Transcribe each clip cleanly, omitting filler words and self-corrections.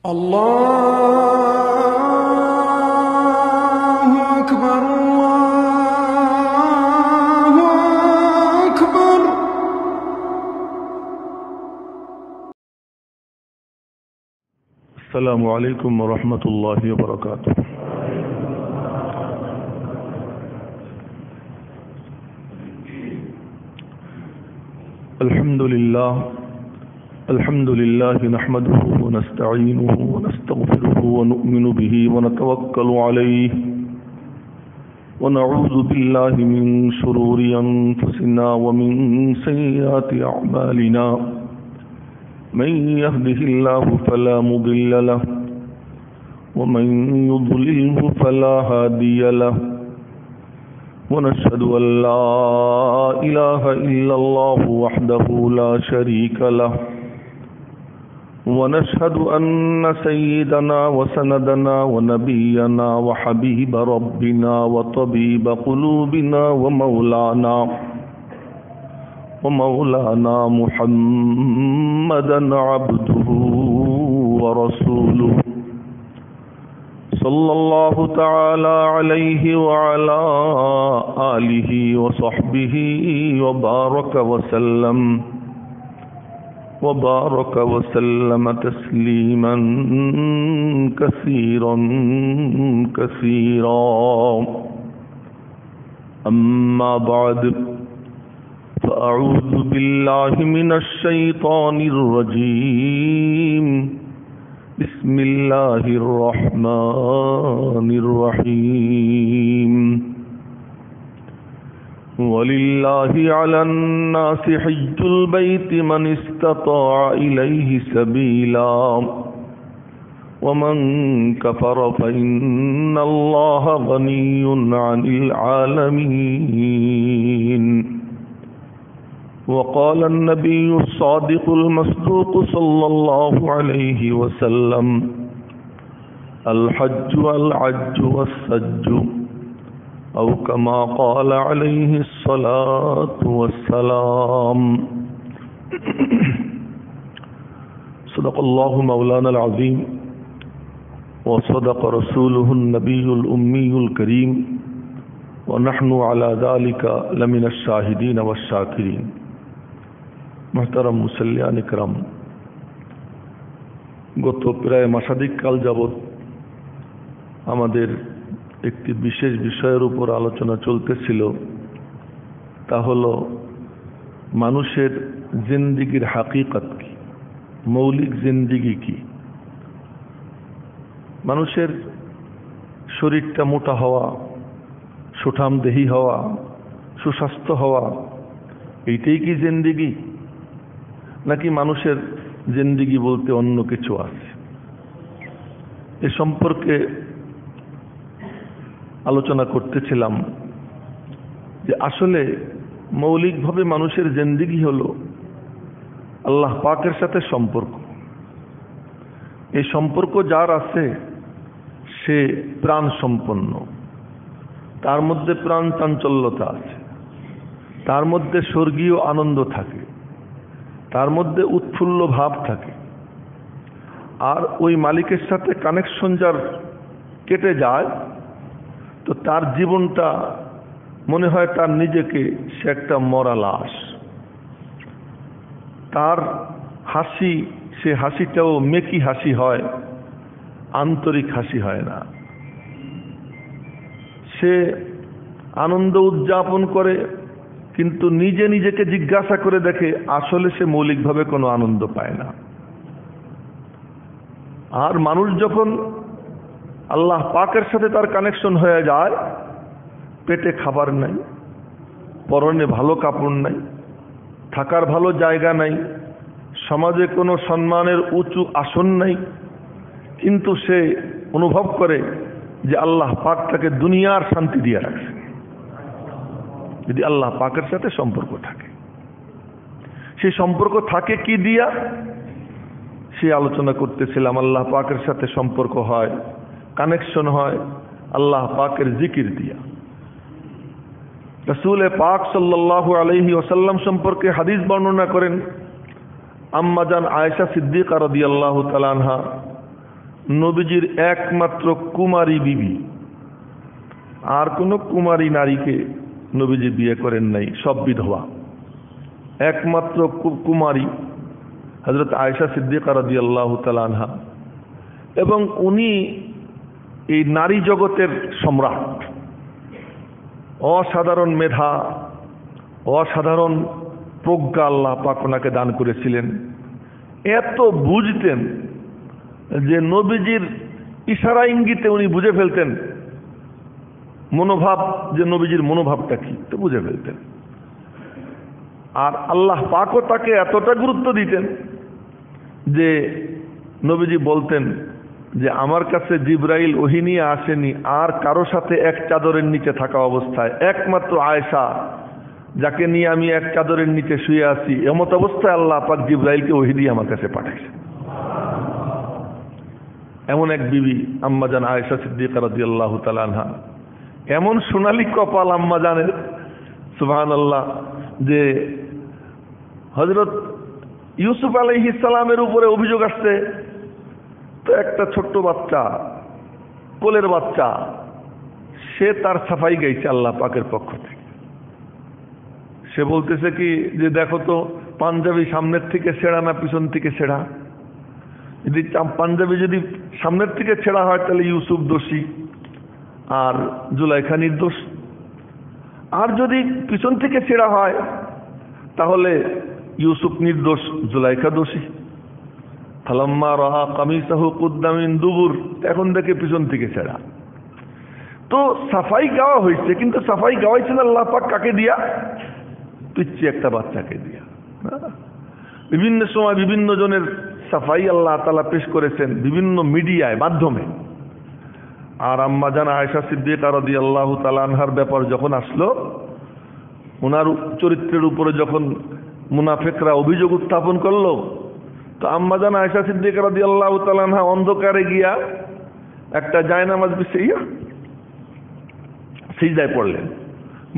الله أكبر الله أكبر. السلام عليكم ورحمة الله وبركاته. الحمد لله نحمده ونستعينه ونستغفره ونؤمن به ونتوكل عليه ونعوذ بالله من شرور أنفسنا ومن سيئات أعمالنا. من يهده الله فلا مضل له ومن يضلله فلا هادي له ونشهد أن لا إله إلا الله وحده لا شريك له ونشهد أن سيدنا وسندنا ونبينا وحبيب ربنا وطبيب قلوبنا ومولانا محمدا عبده ورسوله صلى الله تعالى عليه وعلى آله وصحبه وبارك وسلم تسليما كثيرا. أما بعد، فأعوذ بالله من الشيطان الرجيم. بسم الله الرحمن الرحيم. ولله على الناس حج البيت من استطاع إليه سبيلا ومن كفر فإن الله غني عن العالمين. وقال النبي الصادق المصدوق صلى الله عليه وسلم: الحج والعج والسج، أو كما قال عليه الصلاة والسلام. صدق الله مولانا العظيم وصدق رسوله النبي الأمي الكريم ونحن على ذلك لمن الشاهدين والشاكرين. محترم মুসল্লিয়ান ইকরাম, গত প্রায় মাসাধিক কাল যাবৎ আমাদের একটি বিশেষ বিষয়ের উপর আলোচনা চলতেছিল, তা হলো মানুষের জিন্দিগির হাকিকত কি, মৌলিক জিন্দিগি কি। মানুষের শরীরটা মোটা হওয়া, সুঠামদেহী হওয়া, সুস্বাস্থ্য হওয়া, এইটাই কি জিন্দিগি, নাকি মানুষের জিন্দিগি বলতে অন্য কিছু আছে? এ সম্পর্কে আলোচনা করতেছিলাম যে আসলে মৌলিকভাবে মানুষের জিন্দিগি হলো আল্লাহ পাকের সাথে সম্পর্ক। এই সম্পর্ক যার আছে সে প্রাণ সম্পন্ন, তার মধ্যে প্রাণ চাঞ্চল্যতা আছে, তার মধ্যে স্বর্গীয় আনন্দ থাকে, তার মধ্যে উৎফুল্ল ভাব থাকে। আর ওই মালিকের সাথে কানেকশন যার কেটে যায়, তো তার জীবনটা মনে হয় তার নিজেকে সে একটা মরা লাশ। তার হাসি, সে হাসিটাও মেকি হাসি হয়, আন্তরিক হাসি হয় না। সে আনন্দ উদযাপন করে, কিন্তু নিজে নিজেকে জিজ্ঞাসা করে দেখে আসলে সে মৌলিকভাবে কোনো আনন্দ পায় না। আর মানুষ যখন আল্লাহ পাকের সাথে তার কানেকশন হয়ে যায়, পেটে খাবার নাই, পরনে ভালো কাপড় নাই, থাকার ভালো জায়গা নাই, সমাজে কোনো সম্মানের উঁচু আসন নাই, কিন্তু সে অনুভব করে যে আল্লাহ পাক তাকে দুনিয়ার শান্তি দিয়ে রাখছে যদি আল্লাহ পাকের সাথে সম্পর্ক থাকে। সেই সম্পর্ক থাকে কি দিয়া? সে আলোচনা করতেছিলাম, আল্লাহ পাকের সাথে সম্পর্ক হয়, কানেকশন হয় আল্লাহ পাকের জিকির দিয়া। রাসূল পাক সাল্লাল্লাহু আলাইহি ওয়াসাল্লাম সম্পর্কে হাদিস বর্ণনা করেন আম্মাজান আয়েশা সিদ্দিকা রাদিয়াল্লাহু তাআলা আনহা, নবীজির একমাত্র কুমারী বিবি, আর কোনো কুমারী নারীকে নবীজি বিয়ে করেন নাই, সব বিধবা। একমাত্র কুমারী হযরত আয়েশা সিদ্দিকা রাদিয়াল্লাহু তাআলা আনহা, এবং উনি এই নারী জগতের সম্রাট। অসাধারণ মেধা, অসাধারণ প্রজ্ঞা আল্লাহ পাক ওনাকে দান করেছিলেন। এত বুঝতেন যে নবীজির ইশারা ইঙ্গিতে উনি বুঝে ফেলতেন মনোভাব, যে নবীজির মনোভাবটা কি, তো বুঝে ফেলতেন। আর আল্লাহ পাকও তাকে এতটা গুরুত্ব দিতেন যে নবীজি বলতেন যে আমার কাছে জিবরাইল ওহী নিয়ে আসেনি আর কারো সাথে এক চাদরের নিচে থাকা অবস্থায়, একমাত্র আয়েশা যাকে নিয়ে আমি এক চাদরের নিচে শুয়ে আছি, এমত অবস্থায় আল্লাহ পাক জিবরাইলকে ওহী দিয়ে আমার কাছে পাঠাইছেন। এমন এক বিবি আম্মাজান আয়েশা সিদ্দিকা রাদিয়াল্লাহু তাআলা আনহা, এমন সোনালী কপাল আম্মাজানের, সুবহানাল্লাহ, যে হযরত ইউসুফ আলাইহিস সালামের উপরে অভিযোগ আসছে, তো একটা ছোট্ট বাচ্চা, কোলের বাচ্চা, সে তার সাফাই গাইছে আল্লাহ পাকের পক্ষ থেকে। সে বলতেছে কি যে দেখো তো পাঞ্জাবি সামনের থেকে ছেঁড়া না পিছন থেকে ছেঁড়া, যদি পাঞ্জাবি যদি সামনের থেকে ছেঁড়া হয় তাহলে ইউসুফ দোষী আর জুলাইখা নির্দোষ, আর যদি পিছন থেকে ছেঁড়া হয় তাহলে ইউসুফ নির্দোষ, জুলাইখা দোষী। ফালাম্মা রাআ কামিসাহু কুদ্দা মিন দুবুর, এখন দেখে পিছন থেকে ছেঁড়া। তো সাফাই গাওয়া হয়েছে, কিন্তু সাফাই গাওয়াইছেন আল্লাহ পাক কাকে দিয়া? পিচ্ছি একটা বাচ্চাকে দিয়া। বিভিন্ন সময় বিভিন্ন জনের সাফাই আল্লাহ তাআলা পেশ করেছেন বিভিন্ন মিডিয়ায় মাধ্যমে। আর আম্মা জান আয়েশা সিদ্দিকা রাদিয়াল্লাহু তাআলা আনহার ব্যাপার যখন আসলো, ওনার চরিত্রের উপরে যখন মুনাফিকরা অভিযোগ উত্থাপন করলো, তো আম্মা জান আয়েশা সিদ্দিকা রাদিয়াল্লাহু তাআলা আনহা অন্ধকারে গিয়া একটা জায়নামাজ বিছাইয়া সিজদায় পড়লেন,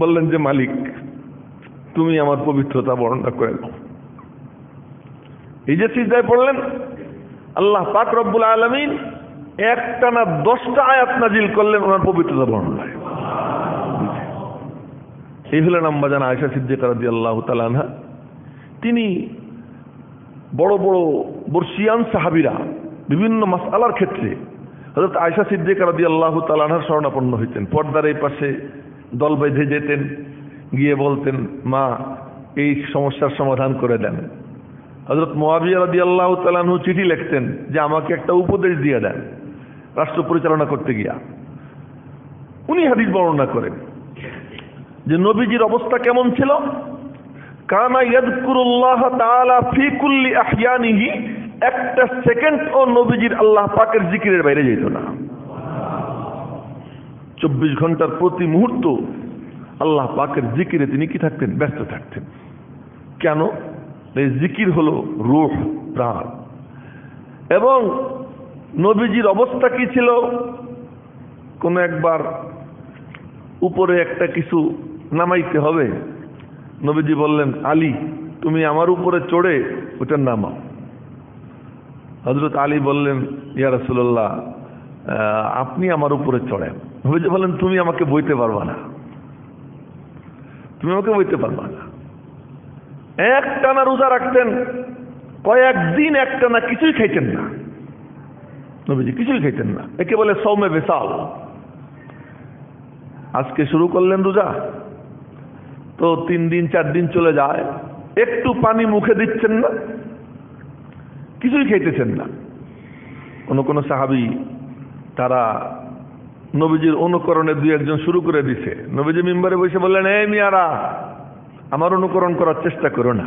বললেন যে মালিক তুমি আমার পবিত্রতা বর্ণনা করে দাও। এই যে সিজদায় পড়লেন, আল্লাহ পাক রব্বুল আলামিন একটানা 10টা আয়াত নাজিল করলেন ওনার পবিত্রতা বর্ণনায়। এই হলেন আম্মা জান আয়েশা সিদ্দিকা রাদিয়াল্লাহু তাআলা আনহা। তিনি বড় বড় বর্ষিয়ান সাহাবীরা বিভিন্ন মাসআলার ক্ষেত্রে হযরত আয়েশা সিদ্দিকা রাদিয়াল্লাহু তাআলা আনহার শরণাপন্ন হইতেন। পর্দার এই পাশে দল বেঁধে যেতেন, গিয়ে বলতেন মা এই সমস্যার সমাধান করে দেন। হযরত মুআবিয়া রাদিয়াল্লাহু তাআলা আনহু চিঠি লিখতেন যে আমাকে একটা উপদেশ দিয়ে দেন রাষ্ট্র পরিচালনা করতে গিয়া। উনি হাদিস বর্ণনা করেন যে নবীজির অবস্থা কেমন ছিল। কানা ইয়াযকুরুল্লাহ তাআলা ফি কুল্লি আহইয়ানিহি, একটা সেকেন্ড ও নবীজির আল্লাহ পাকের জিকিরের বাইরে যেত না। 24 ঘন্টার প্রতি মুহূর্ত আল্লাহ পাকের জিকিরে তিনি কি থাকতেন? ব্যস্ত থাকতেন। কেন? এই জিকির হলো রূহ, প্রাণ। এবং নবীজির অবস্থা কি ছিল? কোন একবার উপরে একটা কিছু নামাইতে হবে, নবীজি বললেন আলী তুমি আমার উপরে চড়ে ওটা নামাও। হযরত আলী বললেন ইয়া রাসূলুল্লাহ আপনি আমার উপরে চড়েন। নবীজি বললেন তুমি আমাকে বইতে পারবা না, তুমি আমাকে বইতে পারবা না। একটানা রোজা রাখতেন, কয়েকদিন একটানা কিছুই খাইতেন না নবীজি, কিছুই খাইতেন না। একে বলে সৌমে বেসাল। আজকে শুরু করলেন রোজা, তো 3 দিন 4 দিন চলে যায়, একটু পানি মুখে দিচ্ছেন না, কিছুই খাইতেছেন না। কোন সাহাবী তারা নবীজির অনুকরণে 2-1 শুরু করে দিছে। নবীজি মিম্বারে বসে বললেন এই মিয়ারা আমার অনুকরণ করার চেষ্টা করো না।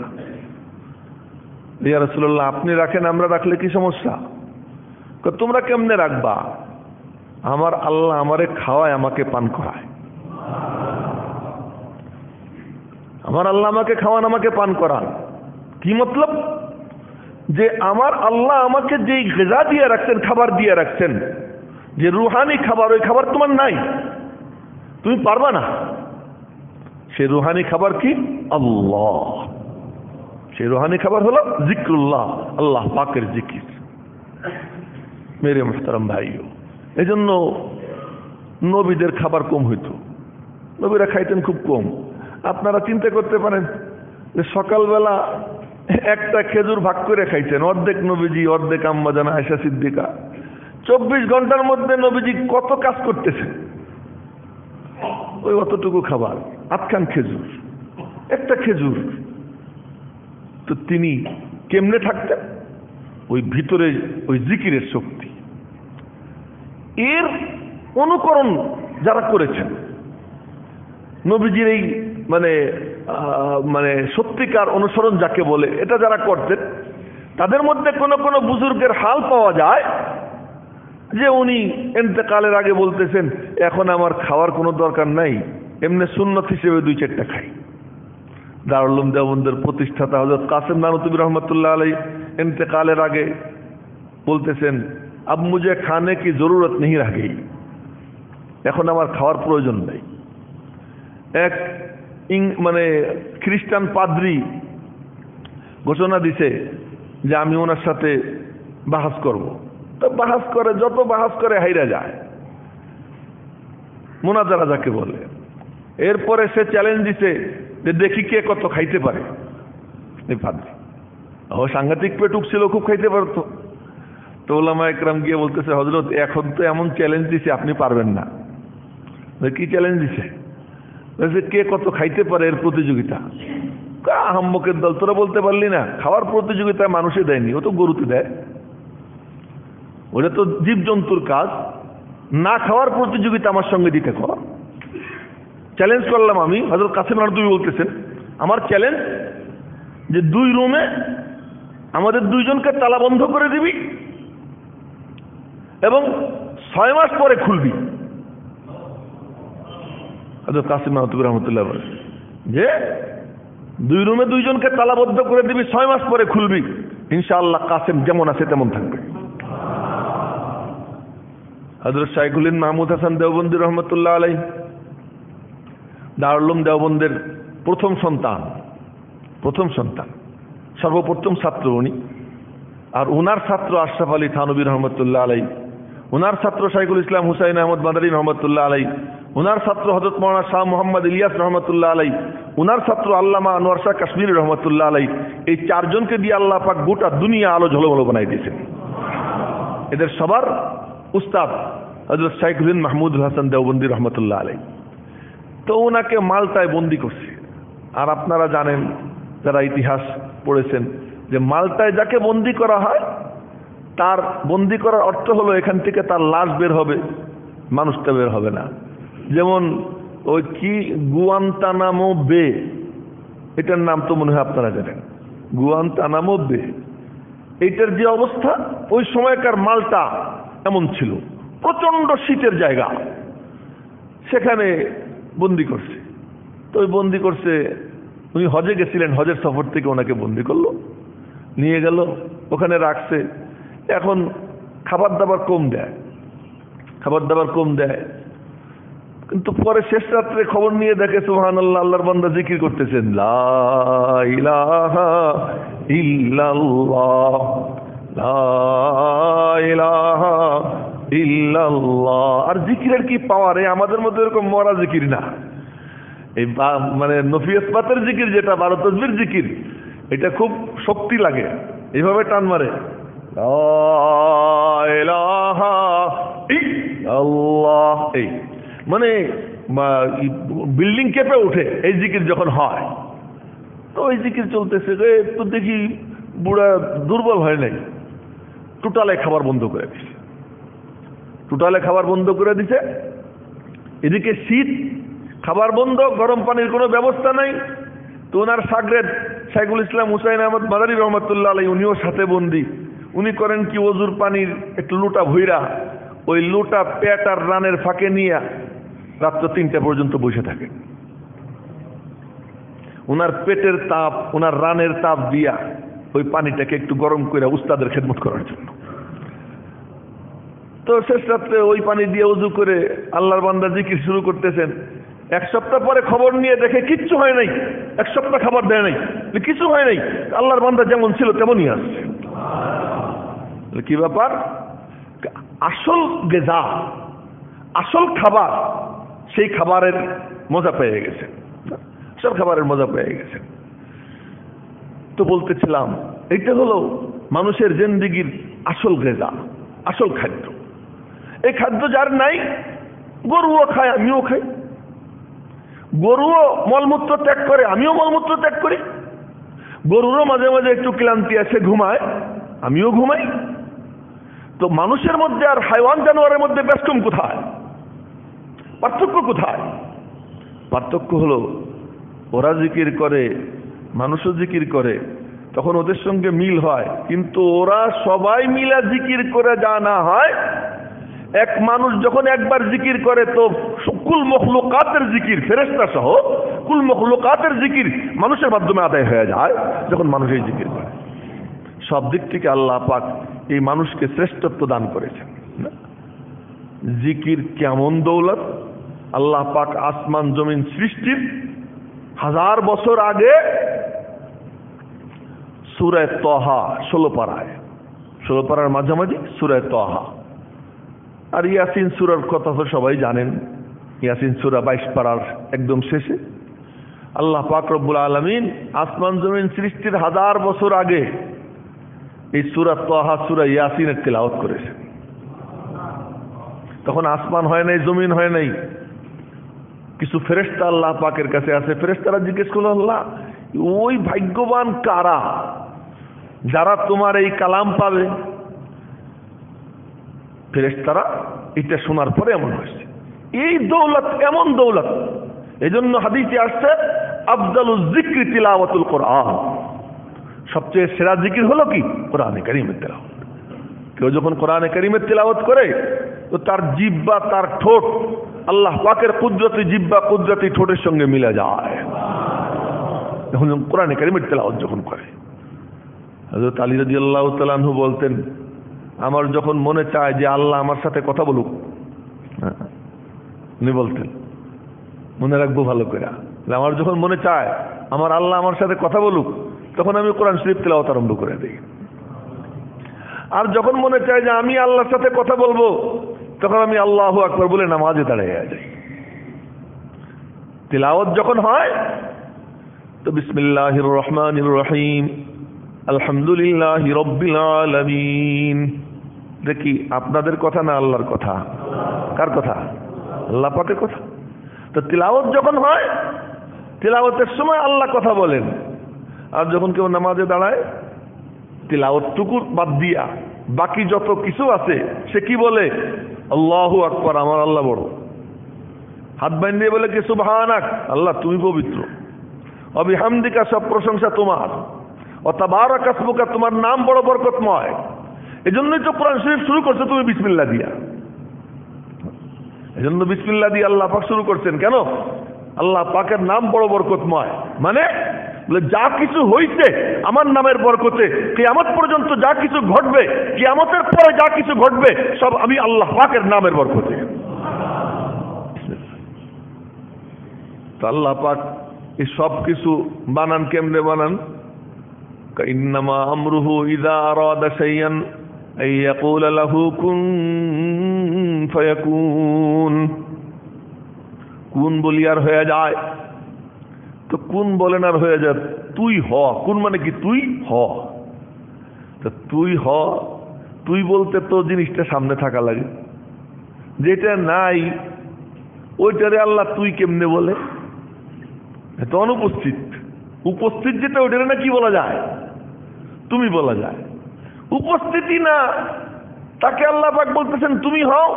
ইয়া রাসূলুল্লাহ আপনি রাখেন, আমরা রাখলে কি সমস্যা? তোমরা কেমনে রাখবা? আমার আল্লাহ আমারে খাওয়ায়, আমাকে পান করায়। আমার আল্লাহ আমাকে খাওয়ান, আমাকে পান করান। কি মতলব? যে আমার আল্লাহ আমাকে যে গিজা দিয়ে রাখছেন, খাবার দিয়ে রাখছেন, যে রুহানি খাবার, ওই খাবার তোমার নাই, তুমি পারবা না। সেই রুহানি খাবার কি? আল্লাহ। সেই রুহানি খাবার হলো জিক্রুল্লাহ, আল্লাহ পাকের জিকির। মেরে মুহতারাম ভাইও, এজন্য নবীদের খাবার কম হইতো, নবীরা খাইতেন খুব কম। আপনারা চিন্তা করতে পারেন যে সকালবেলা একটা খেজুর ভাগ করে খাইতেন, অর্ধেক নবীজি অর্ধেক আম্মা জান আয়েশা সিদ্দিকা। 24 ঘন্টার মধ্যে নবীজি কত কাজ করতেছেন, ওই অতটুকু খাবার, আটখান খেজুর, একটা খেজুর। তো তিনি কেমনে থাকতেন? ওই ভিতরে ওই জিকিরের শক্তি, এর অনুকরণ যারা করেছেন নবীজির এই মানে সত্যিকার অনুসরণ যাকে বলে, এটা যারা করতেন তাদের মধ্যে কোন কোন বুজুর্গের হাল পাওয়া যায় যে উনি ইন্তেকালের আগে বলতেছেন এখন আমার খাওয়ার কোনো দরকার নাই, এমনি সুন্নত হিসেবে 2-4টা খাই। দারুল উলুম দেওবন্দের প্রতিষ্ঠাতা হযরত কাসেম নানুতুবি রহমতুল্লাহ আলাইহি ইন্তেকালের আগে বলতেছেন अब मुझे खाने की जरूरत नहीं रह गई, এখন আমার খাওয়ার প্রয়োজন নাই। এক মানে খ্রিস্টান পাদ্রী ঘোষণা দিছে যে আমি ওনার সাথে বাহাস করব। তো বাহাস করে, যত বাহাস করে হাইরা যায়, মুনাজারা যাকে বলে। এরপরে সে চ্যালেঞ্জ দিছে যে দেখি কে কত খাইতে পারে। এই পাদ্রী ও সাংঘাতিক পেটুক ছিল, খুব খাইতে পারতো। তো ওলামা একরাম গিয়ে বলতেছে হযরত এখন তো এমন চ্যালেঞ্জ দিছে আপনি পারবেন না। কি চ্যালেঞ্জ দিছে? কে কত খাইতে পারে এর প্রতিযোগিতা। আহাম্মকের দল, তোরা বলতে পারলি না? খাওয়ার প্রতিযোগিতা মানুষে দেয়নি, ও তো গরুতে দেয়, ওটা তো জীবজন্তুর কাজ। না খাওয়ার প্রতিযোগিতা আমার সঙ্গে দিতে কর। চ্যালেঞ্জ করলাম আমি। হযরত কাসেম নানুতুবি বলতেছেন আমার চ্যালেঞ্জ যে 2 রুমে আমাদের 2 জনকে তালা বন্ধ করে দিবি এবং 6 মাস পরে খুলবি। হযরত কাসেম নানুতুবি রহমতুল্লাহ বলেন যে 2 রুমে 2 জনকে তালাবদ্ধ করে দিবি, 6 মাস পরে খুলবি, ইনশাআল্লাহ কাসেম যেমন আছে তেমন থাকবে। হযরত শাইখুল হিন্দ মাহমুদ হাসান দেওবন্দি রহমতুল্লাহ আলাইহি দারুল উলুম দেওবন্দের প্রথম সন্তান, সর্বপ্রথম ছাত্র উনি। আর ওনার ছাত্র আশরাফ আলী থানভী রহমতুল্লাহ আলাইহি, ওনার ছাত্র শাইখুল ইসলাম হুসাইন আহমদ মাদানী রহমতুল্লাহ আলাইহি, ওনার ছাত্র হযরত মাওলানা শাহ মোহাম্মদ ইলিয়াস রহমতুল্লাহ আলাইহি, ওনার ছাত্র আল্লামা আনোয়ার শাহ কাশ্মীরি রহমতুল্লাহ আলাইহি। এই 4 জনকে দিয়ে আল্লাহ পাক গোটা দুনিয়া আলো ঝলমল বানাই দিয়েছেন। এদের সবার উস্তাদ হযরত শাইখুল হিন্দ মাহমুদুল হাসান দেওবন্দি রহমতুল্লাহ আলাইহি। তো ওনাকে মালটায় বন্দি করছে। আর আপনারা জানেন যারা ইতিহাস পড়েছেন যে মালটায় যাকে বন্দি করা হয় তার বন্দি করার অর্থ হলো এখান থেকে তার লাশ বের হবে, মানুষটা বের হবে না। যেমন ওই কি গুয়ান্তানামো বে, এটার নাম তো মনে হয় আপনারা জানেন, গুয়ান্তানামো বে। এইটার যে অবস্থা, ওই সময়কার মালটা এমন ছিল, প্রচন্ড শীতের জায়গা, সেখানে বন্দি করছে। তো ওই বন্দি করছে, উনি হজে গেছিলেন, হজের সফর থেকে ওনাকে বন্দি করলো, নিয়ে গেল, ওখানে রাখছে। এখন খাবার দাবার কম দেয়, কিন্তু পরে শেষ রাত্রে খবর নিয়ে দেখে সুবহানাল্লাহ, আল্লাহর বান্দা জিকির করতেছেন লা ইলাহা ইল্লাল্লাহ, লা ইলাহা ইল্লাল্লাহ। আর জিকিরের কি পাওয়ার! আমাদের মধ্যে এরকম মরা জিকির না, এই মানে নফি ইসবাতের জিকির যেটা 12 তাসবির জিকির, এটা খুব শক্তি লাগে, এইভাবে টান মারে লা ইলাহা ইল্লাল্লাহ, এই মানে বিল্ডিং কেঁপে ওঠে এই জিকির যখন হয়। তো ওই জিকির চলতেছে, তো দেখি বুড়া দুর্বল হয় নাই, টোটালে খাবার বন্ধ করে দিছে। এদিকে শীত, খাবার বন্ধ, গরম পানির কোনো ব্যবস্থা নাই। তো ওনার শাগরেদ শাইখুল ইসলাম হুসাইন আহমদ মাদানী রহমতুল্লাহ আলাইহি, উনিও সাথে বন্দি। উনি করেন কি, ওজুর পানির একটু লোটা ভইরা ওই লোটা পেট আর রানের ফাঁকে নিয়ে রাত্র 3টা পর্যন্ত বসে থাকেন। ওনার পেটের তাপ, ওনার রানের তাপ দিয়া ওই পানিটাকে একটু গরম করে উস্তাদের খেদমত করার জন্য। তো শেষ রাত্রে ওই পানি দিয়ে ওযু করে আল্লাহর বান্দা জিকির শুরু করতেছেন। 1 সপ্তাহ পরে খবর নিয়ে দেখে কিচ্ছু হয় নাই, 1 সপ্তাহ খাবার দেয় নাই, কিছু হয় নাই, আল্লাহর বান্দা যেমন ছিল তেমনই আসছে। কি ব্যাপার? আসল গেজা, আসল খাবার, সেই খাবারের মজা পেয়ে গেছেন, আসল খাবারের মজা পেয়ে গেছেন। তো বলতেছিলাম এইটা হলো মানুষের জিন্দেগির আসল গেজা, আসল খাদ্য। এই খাদ্য যার নাই, গরুও খায়, আমিও খাই। গরুও মলমূত্র ত্যাগ করে, আমিও মলমূত্র ত্যাগ করি। গরুরও মাঝে মাঝে একটু ক্লান্তি আসে, ঘুমায়, আমিও ঘুমাই। তো মানুষের মধ্যে আর হাইওয়ান জানোয়ারের মধ্যে ব্যস্তম কোথায়? পার্থক্য কোথায়? পার্থক্য হলো ওরা জিকির করে, মানুষও জিকির করে, তখন ওদের সঙ্গে মিল হয়। কিন্তু ওরা সবাই মিলা জিকির করে যা না হয়, এক মানুষ যখন একবার জিকির করে তো কুল মখলুকাতের জিকির, ফেরেশতা সহ কুল মখলুকাতের জিকির মানুষের মাধ্যমে আদায় হয়ে যায় যখন মানুষ এই জিকির করে। সব দিক থেকে আল্লাহ পাক এই মানুষকে শ্রেষ্ঠত্ব দান করেছেন। জিকির কেমন দৌলত! আল্লাহ পাক আসমান জমিন সৃষ্টির 1000 বছর আগে সূরা তাহা 16 পারার মাঝামাঝি সূরা তাহা, আর ইয়াসিন সূরার কথা তো সবাই জানেন। ইয়াসিন সূরা 22 পারার একদম শেষে আল্লাহ পাক রব্বুল আলামিন আসমান জমিন সৃষ্টির 1000 বছর আগে এই সূরা তাহা, সূরা ইয়াসিনের তিলাওয়াত করেছেন। তখন আসমান হয় নাই, জমিন হয় নাই। কিছু ফেরেশতা আল্লাহ পাকের কাছে আছে। ফেরেশতারা জিজ্ঞেস করলো, আল্লাহ ওই ভাগ্যবান কারা যারা তোমার এই কালাম পাবে? ফেরেশতারা এটা শোনার পরে এমন হয়েছে, এই দৌলত, এমন দৌলত। এজন্য হাদিসে আসছে আফদালুজ যিকরি তিলাওয়াতুল কোরআন, সবচেয়ে সেরা জিকির হলো কি? কোরআনে কারীমের তিলাওয়াত। কেউ যখন কোরআনে কারীমের তিলাওয়াত করে তো তার জিহ্বা, তার ঠোঁট আল্লাহ পাকের কুদরতি জিহ্বা, কুদরতি ঠোঁটের সঙ্গে মিলে যায় যখন কোরআনে কারীমের তিলাওয়াত যখন করে। হযরত আলী রাদিয়াল্লাহু তাআলা আনহু বলতেন, আমার যখন মনে চায় যে আল্লাহ আমার সাথে কথা বলুক, উনি বলতেন, মনে রাখবো ভালো করে, আমার যখন মনে চায় আমার আল্লাহ আমার সাথে কথা বলুক, তখন আমি কোরআন শরীফ তিলাওয়াত আরম্ভ করে দিই। আর যখন মনে চায় যে আমি আল্লাহর সাথে কথা বলবো, তখন আমি আল্লাহু আকবার বলে নামাজে দাঁড়িয়ে যাই। তিলাওয়াত যখন হয় তো বিসমিল্লাহির রহমানির রহিম, আলহামদুলিল্লাহি রাব্বিল আলামিন। দেখি আপনাদের কথা না আল্লাহর কথা? কার কথা? আল্লাহ পাকের কথা। তো তিলাওয়াত যখন হয়, তিলাওয়াতের সময় আল্লাহ কথা বলেন। আর যখন কেউ নামাজে দাঁড়ায়, তিলাওয়াতটুকু বাদ দিয়া বাকি যত কিছু আছে সে কি বলে? আল্লাহু আকবার, আমার আল্লাহ বড়। হাত বাঁধিয়ে বলে কি সুবহানাক, আল্লাহ তুমি পবিত্র। ওয়া বিহামদিকা, সব প্রশংসা তোমার। ওয়া তাবারাকা ইসমুকা, তোমার নাম বড় বরকতময়। এজন্যই তো কোরআন শরীফ শুরু করছে তুমি বিসমিল্লাহ দিয়া। এজন্য বিসমিল্লাহ দিয়ে আল্লাহ পাক শুরু করছেন। কেন? আল্লাহ পাকের নাম বড় বরকতময়, মানে যা কিছু হইছে আমার নামের বরকতে, কিয়ামত পর্যন্ত যা কিছু ঘটবে, কিয়ামতের পরে যা কিছু ঘটবে, সব আমি আল্লাহ পাকের নামের বরকতে। তো আল্লাহ পাক এই সব কিছু বানান কেমনে বানান? ইন্নামা আমরুহু ইযা আরাদা শাইআন আন ইয়াকুলা লাহু কুন ফায়াকুন। কুন বলিয়ার হয়ে যায়, তো কুন বলেন আর হয়ে যায় তুই হ। কুন মানে কি? তুই হ। তো তুই হ, তুই বলতে তো জিনিসটা সামনে থাকা লাগে, যেটা নাই ওইটারে আল্লাহ তুই কেমনে বলে? এটা অনুপস্থিত। উপস্থিত যেটা ওইটারে না কি বলা যায়? তুমি বলা যায়। উপস্থিতি না, তাকে আল্লাহ পাক বলতেছেন তুমি হও।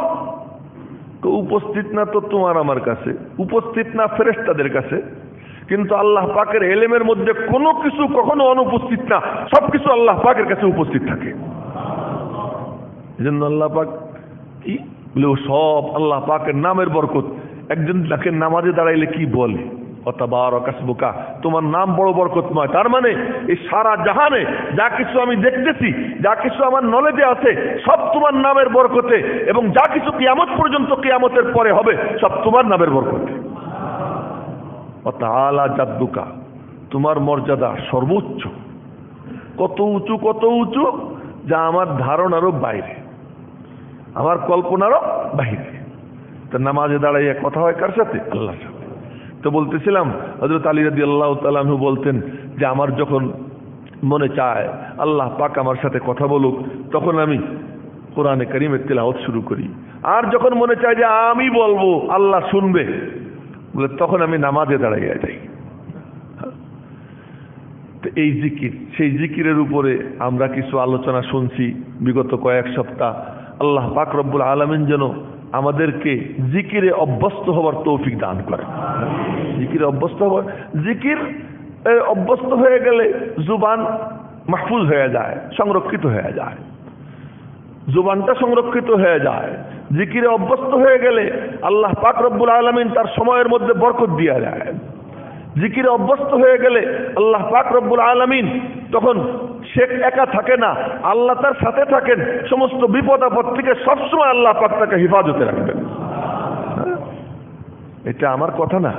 তো উপস্থিত না তো তোমার আমার কাছে, উপস্থিত না ফেরেশতাদের কাছে, কিন্তু আল্লাহ পাকের এলেমের মধ্যে কোনো কিছু কখনো অনুপস্থিত না, সবকিছু আল্লাহ পাকের কাছে উপস্থিত থাকে। এজন্য আল্লাহ পাক কি বলে? সব আল্লাহ পাকের নামের বরকত। একজন তাকে নামাজে দাঁড়াইলে কি বলে? অতাবারাকাসমুকা, তোমার নাম বড় বরকতময়। তার মানে এই সারা জাহানে যা কিছু আমি দেখতেছি, যা কিছু আমার নলেজে আছে, সব তোমার নামের বরকতে, এবং যা কিছু কিয়ামত পর্যন্ত, কিয়ামতের পরে হবে, সব তোমার নামের বরকতে। ওয়াতাআলা জাদ্দুকা, তোমার মর্যাদা সর্বোচ্চ। কত উঁচু, কত উঁচু, যা আমার ধারণারও বাইরে। আমার কল্পনারও বাহিরে। তো নামাজে দাঁড়াইয়া কথা হয় কার সাথে? আল্লাহর সাথে। তো বলতেছিলাম হযরত আলী রাদিয়াল্লাহু তাআলা আনহু বলতেন যে আমার যখন মনে চায় আল্লাহ পাক আমার সাথে কথা বলুক, তখন আমি কোরআনে কারীমের তিলাওয়াত শুরু করি। আর যখন মনে চায় যে আমি বলবো আল্লাহ শুনবে, বলে তখন আমি নামাজে দাঁড়াইয়া যাই। তো এই জিকির, সেই জিকিরের উপরে আমরা কিছু আলোচনা শুনছি বিগত কয়েক সপ্তাহ। আল্লাহ পাক রব্বুল আলামিন যেন আমাদেরকে জিকিরে অভ্যস্ত হওয়ার তৌফিক দান করে। জিকিরে অভ্যস্ত হওয়ার, জিকির অভ্যস্ত হয়ে গেলে জুবান মাহফুজ হয়ে যায়, সংরক্ষিত হয়ে যায়, জুবানটা সংরক্ষিত হয়ে যায়। জিকিরে অভ্যস্ত হয়ে গেলে আল্লাহ পাক রব্বুল আলামিন তার সময়ের মধ্যে বরকত দিয়ে দেয়। জিকিরে অভ্যস্ত হয়ে গেলে আল্লাহ পাক রব্বুল আলামিন তখন সে একা থাকে না, আল্লাহ তার সাথে থাকেন। সমস্ত বিপদ আপদ থেকে সবসময় আল্লাহ পাক তাকে হেফাজতে রাখবেন। এটা আমার কথা না,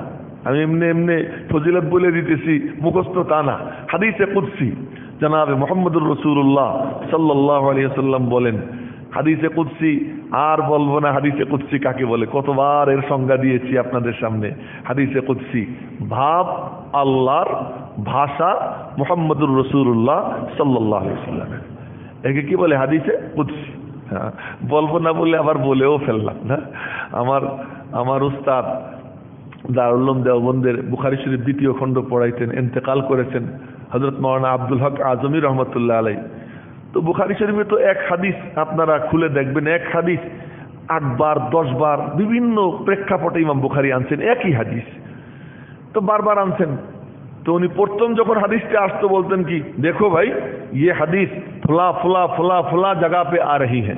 আমি এমনি এমনি ফজিলত বলে দিতেছি, মুখস্থ তা না। হাদিসে কুদসি জনাবে মুহাম্মদুর রাসূলুল্লাহ সাল্লাল্লাহু আলাইহি ওয়াসাল্লাম বলেন, হাদিসে কুদসি আর বলবো না হাদিসে কুদসি কাকে বলে, কতবার এর সংজ্ঞা দিয়েছি আপনাদের সামনে। হাদিসে কুদসি ভাব আল্লাহর, ভাষা মুহাম্মদুর রাসূলুল্লাহ সাল্লাল্লাহু আলাইহি ওয়াসাল্লাম। একে কি বলে? হাদিসে কুদসি। হ্যাঁ, বলবো না বলে আবার বলেও ফেললাম না। আমার উস্তাদ দারুল উলুম দেওবন্দের বুখারী শরীফ দ্বিতীয় খণ্ড পড়াইতেন, ইন্তেকাল করেছেন হযরত মাওলানা আব্দুল হক আজমি রহমতুল্লাহ আলাইহি। তো বুখারী শরীফে তো এক হাদিস আপনারা খুলে দেখবেন, এক হাদিস 8 বার 10 বার বিভিন্ন প্রেক্ষাপটে ইমাম বুখারী আনছেন একই হাদিস, তো বারবার আনছেন। তো উনি প্রথম যখন হাদিসটা আসতো বলতেন কি, দেখো ভাই ये হাদিস ফুলা ফুলা ফুলা ফুলা জায়গা पे आ रही है,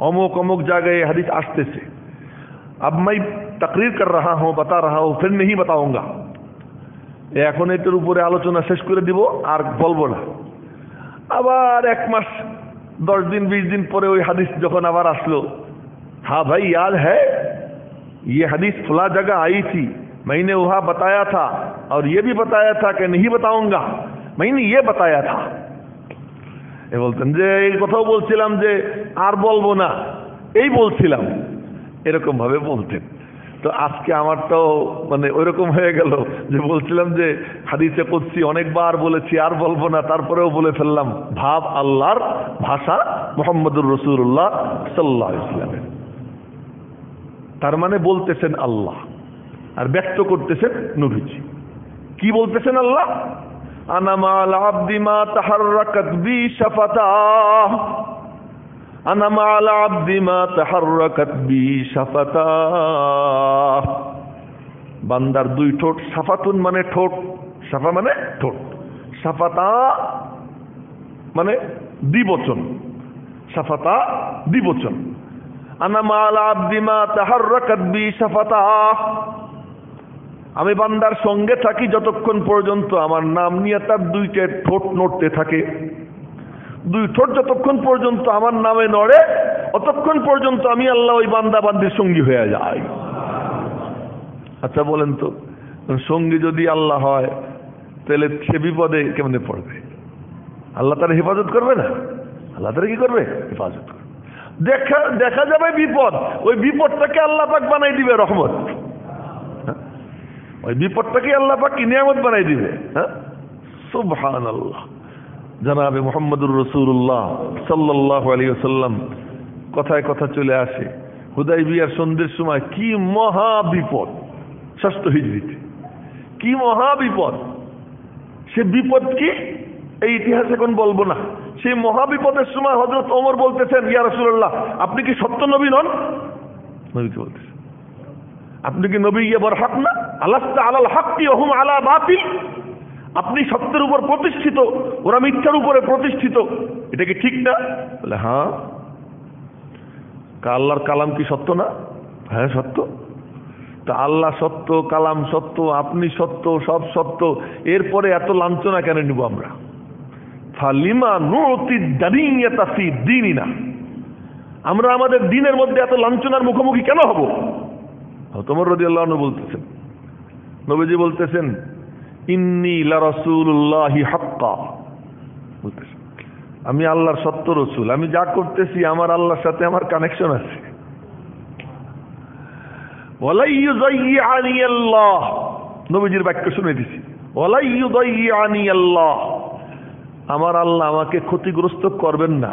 অমুক অমুক জায়গায় ये হাদিস আসতেছে। अब मैं तकरीर कर रहा हूँ, बता रहा हूँ, फिर नहीं बताऊंगा। এখন এটার উপরে আলোচনা শেষ করে দিব আর বলবো না। আবার 1 মাস 10 दिन 20 दिन পরে ওই হাদিস যখন আবার আসলো, हाँ भाई याद है ये हदीस फला जगह आई थी, मैंने वहां बताया था और ये भी बताया था कि नहीं बताऊंगा, मैंने ये बताया था। এ বলতেন যে এই কথাও বলছিলাম যে আর বলবো না, এই বলছিলাম, এরকম ভাবে বলতেন। তো আজকে আমার তো মানে ওইরকম হয়ে গেল যে বলছিলাম যে হাদিসে কুদসি অনেকবার বলেছি আর বলবো না, তারপরেও বলে ফেললাম ভাব আল্লাহর, ভাষা মুহাম্মদুর রাসূলুল্লাহ সাল্লাল্লাহু আলাইহি ওয়াসাল্লাম। তার মানে বলতেছেন আল্লাহ আর ব্যক্ত করতেছেন নবীজি। কি বলতেছেন আল্লাহ? আনা মা'আল আবদি মা তাহাররাকাত বি শাফাতাহ, আনা মা'আল আবদি মা তাহাররাকাত বি শাফাতাহ। বান্দার 2 ঠোঁট, শাফাতুন মানে ঠোঁট, শাফা মানে ঠোঁট, শাফাতা মানে দ্বিবচন, শাফাতা দ্বিবচন। আনা মা'আল আবদি মা তাহাররাকাত বি শাফাতাহ, আমি বান্দার সঙ্গে থাকি যতক্ষণ পর্যন্ত আমার নাম নিয়ে তার 2টা ঠোঁট নড়তে থাকে। 2 ঠোঁট যতক্ষণ পর্যন্ত আমার নামে নড়ে অতক্ষণ পর্যন্ত আমি আল্লাহ ওই বান্দা বান্দির সঙ্গী হয়ে যাই। আচ্ছা বলেন তো, সঙ্গী যদি আল্লাহ হয় তাহলে সে বিপদে কেমনে পড়বে? আল্লাহ তার হেফাজত করবে না? আল্লাহ তার কি করবে? হেফাজত করবে। দেখা যাবে বিপদ, ওই বিপদটাকে আল্লাহ পাক বানাই দিবে রহমত, ওই বিপদটাকে আল্লাহ পাক কি নিয়ামত বানাই দিবে। হ্যাঁ, সুবহানাল্লাহ। জনাবে মুহাম্মদুর রাসূলুল্লাহ সাল্লাল্লাহু আলাইহি ওয়াসাল্লাম কথায় কথা চলে আসে হুদায়বিয়ার সন্ধির সময় কি মহা বিপদ, 6 হিজরিতে কি মহা বিপদ। সে বিপদ কি এই ইতিহাস এখন বলবো না। সেই মহা বিপদের সময় হযরত ওমর বলতেছেন, ইয়া রাসূলুল্লাহ আপনি কি সত্য নবী নন? নবীকে বলতেছেন আপনি কি নবী ইয়ে হক না? আলাস্তা আলাল হাক্কি ওয়া হুম আলা বাতিল, আপনি সত্যের উপর প্রতিষ্ঠিত, ওরা মিথ্যার উপরে প্রতিষ্ঠিত, এটা কি ঠিক না? বলে হ্যাঁ। আল্লাহর কালাম কি সত্য না? হ্যাঁ সত্য। তা আল্লাহ সত্য, কালাম সত্য, আপনি সত্য, সব সত্য, এরপরে এত লাঞ্ছনা কেন নিব আমরা? ফালিমা নুতি দানিয়াতা ফি দীনিনা, আমরা আমাদের দ্বীনের মধ্যে এত লাঞ্ছনার মুখোমুখি কেন হব? ওমর রাদিয়াল্লাহু আনহু বলতেছেন, নবীজি বলতেছেন ইন্নী লা রাসূলুল্লাহি হাক্কা, বলতেছেন আমি আল্লাহর সত্য রসুল, আমি যা করতেছি আমার আল্লাহর সাথে আমার কানেকশন আছে। নবীজির বাক্য শুনে দিছি, আমার আল্লাহ আমাকে ক্ষতিগ্রস্ত করবেন না।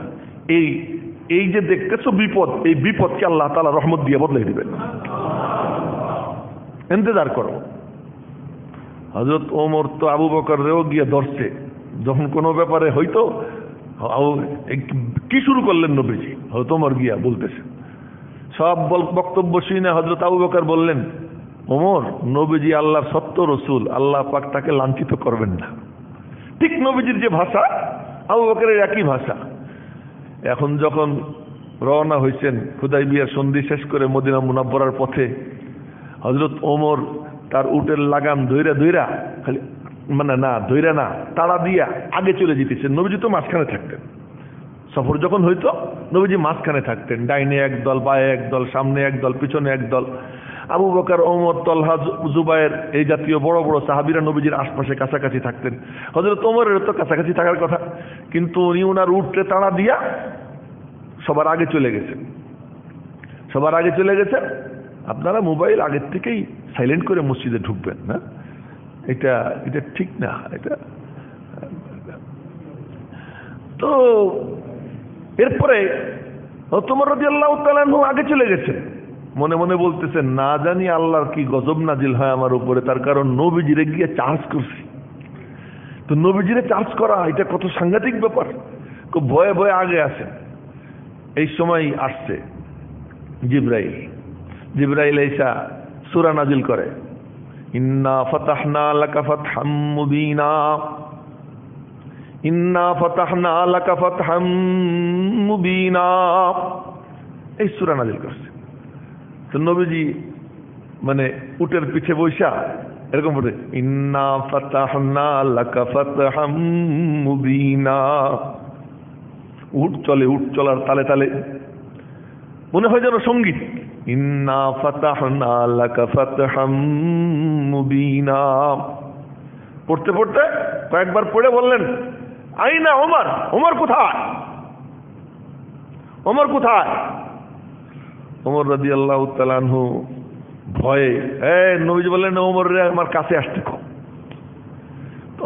এই যে দেখতেছো বিপদ, এই বিপদকে আল্লাহ তাআলা রহমত দিয়ে বদলে দিবেন। ইন্তজার করো। হযরত ওমর তো আবু বকরেও গিয়ে ধরছে, যখন কোনো ব্যাপারে হইতো কি শুরু করলেন নবীজি, হয়তো ওমর গিয়া বলতেছে, সব বক্তব্য শুনে হযরত আবু বকর বললেন, ওমর, নবীজি আল্লাহর সত্য রসুল, আল্লাহ পাক তাকে লাঞ্ছিত করবেন না। ঠিক নবীজির যে ভাষা, আবু বকরের একই ভাষা। এখন যখন রওনা হয়েছেন হুদাইবিয়ার সন্ধি শেষ করে মদিনা মুনাব্বরার পথে, হযরত ওমর তার উটের লাগাম ধইরা খালি ধইরা না, তাড়া দিয়া আগে চলে যেতেছেন। নবীজি তো মাঝখানে থাকতেন। সফর যখন হইতো নবীজি মাঝখানে থাকতেন, ডাইনে একদল, বায়ে একদল, সামনে একদল, পিছনে একদল। আবু বকর, ওমর, তলহা, জুবায়ের এই জাতীয় বড় বড় সাহাবীরা নবীজির আশপাশে কাছাকাছি থাকতেন। হযরত ওমরের তো কাছাকাছি থাকার কথা, কিন্তু উনি ওনার উটে তাড়া দিয়া সবার আগে চলে গেছেন। আপনারা মোবাইল আগের থেকেই সাইলেন্ট করে মসজিদে ঢুকবেন না, এটা ঠিক না। এটা তো এরপরে ওমর রাদিয়াল্লাহু তাআলা আগে চলে গেছে, মনে মনে বলতেছেন, না জানি আল্লাহর কি গজব নাজিল হয় আমার উপরে, তার কারণ নবীজিরে গিয়ে চার্জ করছি। তো নবীজিরে চার্জ করা এটা কত সাংঘাতিক ব্যাপার। খুব ভয়ে ভয়ে আগে আসে। এই সময় আসছে জিবরাইল এসা সূরা নাজিল করে, ইন্না ফাতাহনা লাকা ফাতহাম মুবিনা, ইন্না ফাতাহনা লাকা ফাতহাম মুবিনা, এই সূরা নাজিল করছে। তো নবীজি উটের পিঠে বৈশা এরকম বলে, ইন্না ফাতাহনা লাকা ফাতহাম মুবিনা। উট চলে, উট চলার তালে তালে মনে হয় যেন সঙ্গীত, ইন্না ফাতাহনা লাকা ফাতহাম মুবিনা। পড়তে পড়তে কয়েকবার পড়ে বললেন, আইনা ওমর, ওমর কোথায়? ওমর রাদিয়াল্লাহু তাআলা আনহু ভয়ে, নবীজি বললেন, ওমর রে আমার কাছে আসতে কও।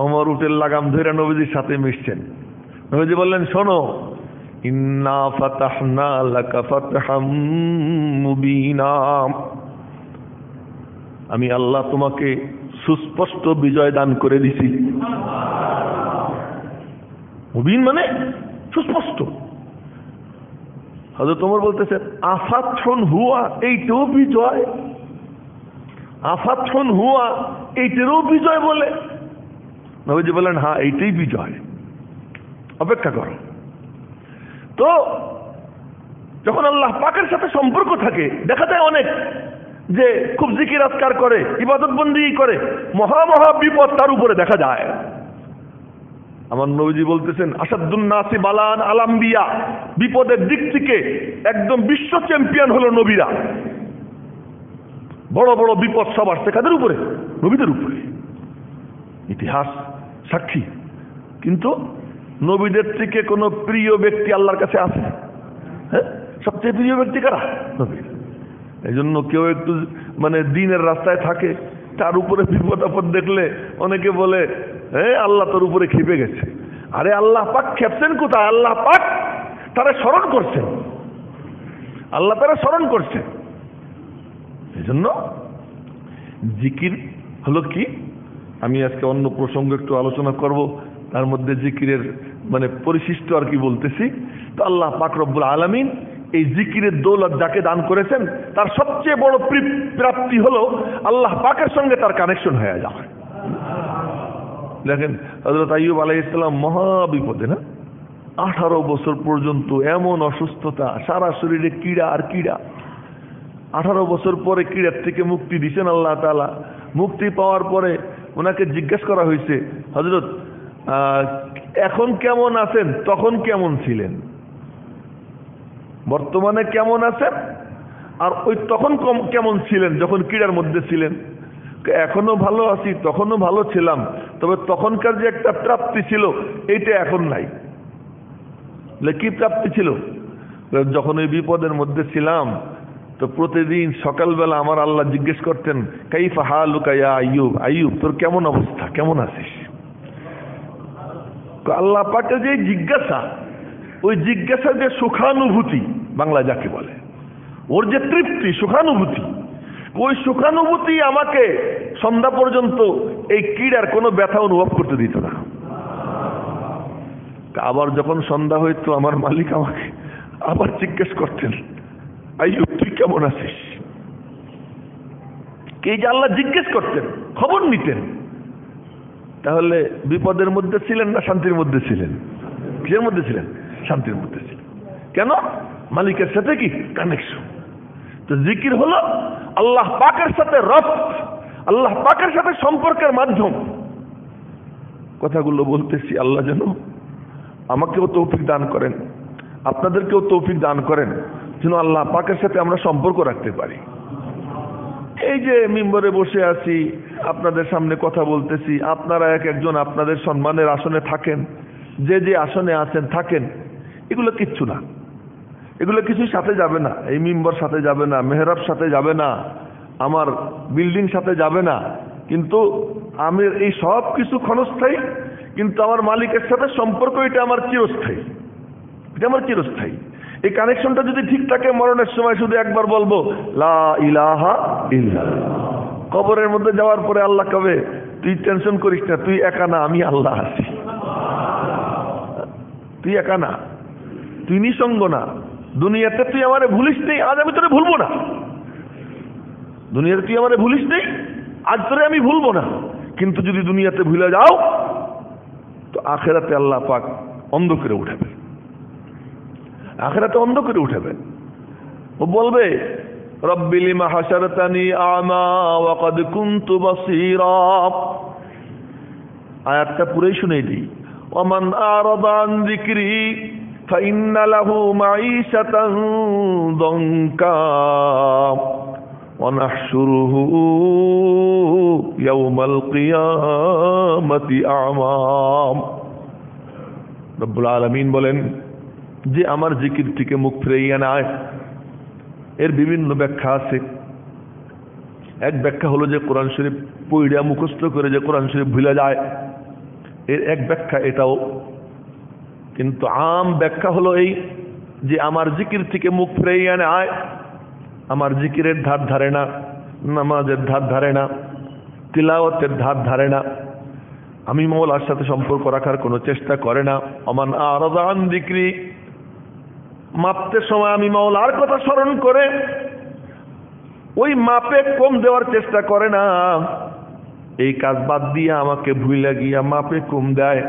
ওমর উটের লাগাম ধরে নবীজির সাথে মিশছেন। নবীজি বললেন, শোনো, ইন্না ফাতাহনা লাকা ফাতহাম মুবিনা, আমি আল্লাহ তোমাকে সুস্পষ্ট বিজয় দান করে দিছি। মুবিন মানে সুস্পষ্ট। হযরত ওমর বলতেছে, আফাতহুন হুয়া, এইটাও বিজয়? আফাতহুন হুয়া, এইটারও বিজয় বলে? নবীজি বললেন, হ্যাঁ, এইটাই বিজয়, অপেক্ষা করো। তো যখন আল্লাহ পাকের সাথে সম্পর্ক থাকে, দেখা যায় অনেক যে খুব জিকির আজকার করে, ইবাদত বন্দেগী করে, মহা বিপদ তার উপরে দেখা যায়। আমার নবীজি বলতেছেন, আসাদুন নাসি বালান আল আম্বিয়া, বিপদের দিক থেকে একদম বিশ্ব চ্যাম্পিয়ন হলো নবীরা। বড় বড় বিপদ সব আসছে কাদের উপরে? নবীদের উপরে। ইতিহাস সাক্ষী। কিন্তু নবীদের থেকে কোনো প্রিয় ব্যক্তি আল্লাহর কাছে আছে? হ্যাঁ, সবচেয়ে প্রিয় ব্যক্তি কারা? নবী। এই জন্য কেউ একটু দিনের রাস্তায় থাকে, তার উপরে বিপদ আপদ দেখলে অনেকে বলে, আল্লাহ তোর উপরে ক্ষেপে গেছে। আরে আল্লাহ পাক খেপছেন কোথায়? আল্লাহ পাক তারা স্মরণ করছেন, আল্লাহ তারা স্মরণ করছে। এই জন্য জিকির হলো কি, আমি আজকে অন্য প্রসঙ্গ একটু আলোচনা করব, তার মধ্যে জিকিরের পরিশিষ্ট আর কি বলতেছি। তো আল্লাহ পাক রব্বুল আলামিন এই জিকিরের দৌলত যাকে দান করেছেন, তার সবচেয়ে বড় প্রাপ্তি হলো আল্লাহ পাকের সঙ্গে তার কানেকশন হয়ে যায়। দেখেন হযরত আইয়ুব আলাইহিস সালাম মহা বিপদে, না, 18 বছর পর্যন্ত এমন অসুস্থতা, সারা শরীরে কীড়া আর কীড়া। 18 বছর পরে কীড়ার থেকে মুক্তি দিয়েছেন আল্লাহ তাআলা। মুক্তি পাওয়ার পরে ওনাকে জিজ্ঞেস করা হয়েছে, হযরত এখন কেমন আছেন, তখন কেমন ছিলেন, বর্তমানে কেমন আছেন, আর ওই তখন কেমন ছিলেন যখন কীড়ার মধ্যে ছিলেন? এখনো ভালো আছি, তখনও ভালো ছিলাম, তবে তখনকার যে একটা প্রাপ্তি ছিল এইটা এখন নাই। কি প্রাপ্তি ছিল? যখন ওই বিপদের মধ্যে ছিলাম তো প্রতিদিন সকালবেলা আমার আল্লাহ জিজ্ঞেস করতেন, কাইফা হালুকা ইয়া আইয়ুব, আইয়ুব তোর কেমন অবস্থা, কেমন আছিস? আল্লাহ পাকের যে জিজ্ঞাসা, ওই জিজ্ঞাসার যে সুখানুভূতি, বাংলা যাকে বলে, ওর যে তৃপ্তি, সুখানুভূতি, ওই সুখানুভূতি আমাকে সন্ধ্যা পর্যন্ত এই ক্রীড়ার কোনো ব্যথা অনুভব করতে দিত না। আবার যখন সন্ধ্যা হইতো আমার মালিক আমাকে আবার জিজ্ঞেস করতেন, আইয়ুব তুই কেমন আছিস? কে যে আল্লাহ জিজ্ঞেস করতেন, খবর নিতেন। তাহলে বিপদের মধ্যে ছিলেন না শান্তির মধ্যে ছিলেন? কিসের মধ্যে ছিলেন? শান্তির মধ্যে ছিলেন। কেন? মালিকের সাথে কি কানেকশন। তো জিকির হলো আল্লাহ পাকের সাথে রবত, আল্লাহ পাকের সাথে সম্পর্কের মাধ্যম। কথাগুলো বলতেছি, আল্লাহ যেন আমাকেও তৌফিক দান করেন, আপনাদেরকেও তৌফিক দান করেন, যেন আল্লাহ পাকের সাথে আমরা সম্পর্ক রাখতে পারি। এই যে মিম্বরে বসে আছি, আপনাদের সামনে কথা বলতেছি, আপনারা এক একজন আপনাদের সম্মানের আসনে থাকেন, যে যে আসনে আছেন থাকেন, এগুলো কিচ্ছু না, এগুলো কিছুই সাথে যাবে না। এই মিম্বর সাথে যাবে না, মেহরাব সাথে যাবে না, আমার বিল্ডিং সাথে যাবে না, কিন্তু আমি এই সব কিছু ক্ষণস্থায়ী, কিন্তু আমার মালিকের সাথে সম্পর্ক এটা আমার চিরস্থায়ী, এটা আমার চিরস্থায়ী। এই কানেকশনটা যদি ঠিক থাকে, মরণের সময় শুধু একবার বলবো লা ইলাহা ইল্লাল্লাহ। কবরের মধ্যে যাওয়ার পরে আল্লাহ কবে, তুই টেনশন করিস না, তুই একা না, আমি আল্লাহ আছি। তুই একা না, তুই নিঃসঙ্গ না, দুনিয়াতে তুই আমারে ভুলিস নেই, আজ আমি তোরে ভুলবো না। দুনিয়াতে তুই আমারে ভুলিস নেই, আজ তোরে আমি ভুলবো না। কিন্তু যদি দুনিয়াতে ভুলে যাও তো আখেরাতে আল্লাহ পাক অন্ধ করে উঠাবে, আখেরাতে অন্ধ করে উঠাবে। ও বলবে, রব্বি লিমা হাশারতানি আমা ওয়া ক্বাদ কুনতু বাসীরা। আয়াতটা পুরোই শুনেই দিই। ওয়ামান আরাদা আন যিকরি ফাইন্না লাহু মাঈশাতান দানকা ওয়া নাহশুরুহু ইয়াওমাল কিয়ামাতি আ'মা। রব্বুল আলামিন বলেন, যে আমার জিকির থেকে মুখ ফিরাইয়া নেয়, এর বিভিন্ন ব্যাখ্যা আছে। এক ব্যাখ্যা হলো যে কোরআন শরীফ পড়িয়া মুখস্থ করে যে কোরআন শরীফ ভুলে যায়, এর এক ব্যাখ্যা এটাও। কিন্তু আম ব্যাখ্যা হলো এই যে আমার জিকির থেকে মুখ ফিরাইয়া নেয়, আমার জিকিরের ধার ধারে না, নামাজের ধার ধারে না, তিলাওয়াতের ধার ধারে না, আমি মওলার সাথে সম্পর্ক রাখার কোনো চেষ্টা করে না। আমান আরাদা আন যিকরি, মাপতে সময় আমি মওলার কথা স্মরণ করে ওই মাপে কম দেওয়ার চেষ্টা করে না, এই কাজ বাদ দিয়ে আমাকে ভুলে গিয়া মাপে কম দেয়।